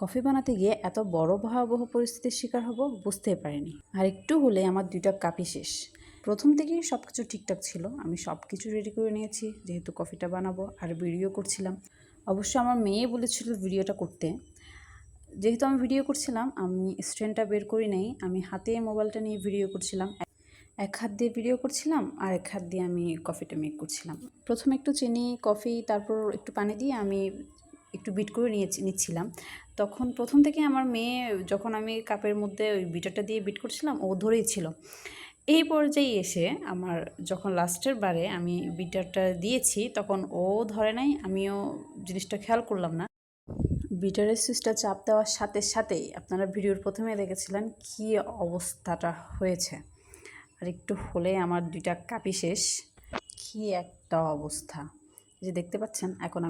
Coffee বানাতে গিয়ে এত বড় ভয়াবহ পরিস্থিতির শিকার হব বুঝতেই পারিনি। আর একটু হলে আমার 2টা কাপই শেষ। প্রথম থেকেই সব কিছু ঠিকঠাক ছিল, আমি সব কিছু রেডি করে নিয়েছি যেহেতু কফিটা বানাবো, আর ভিডিও করছিলাম। অবশ্য আমার মেয়ে বলেছিল ভিডিওটা করতে। যেহেতু আমি ভিডিও করছিলাম, আমি স্ট্যান্ডটা বের করি নাই, আমি হাতে মোবাইলটা নিয়ে ভিডিও করছিলাম। এক হাত দিয়ে ভিডিও করছিলাম আর এক হাত দিয়ে আমি কফিটা মেক করছিলাম। প্রথমে একটু চিনি, কফি, তারপর একটু পানি দিয়ে আমি একটু বিট করে নিচ্ছিলাম। তখন প্রথম থেকে আমার মেয়ে, যখন আমি কাপের মধ্যে ওই বিটারটা দিয়ে বিট করছিলাম, ও ধরেই ছিল। এই পর্যায়ে এসে আমার যখন লাস্টের বারে আমি বিটারটা দিয়েছি, তখন ও ধরে নাই, আমিও জিনিসটা খেয়াল করলাম না। বিটারের সুইচটা চাপ দেওয়ার সাথে সাথেই আপনারা ভিডিওর প্রথমে দেখেছিলেন কী অবস্থাটা হয়েছে। আর একটু হলে আমার 2টা কাপই শেষ। কী একটা অবস্থা যে দেখতে পাচ্ছেন। এখন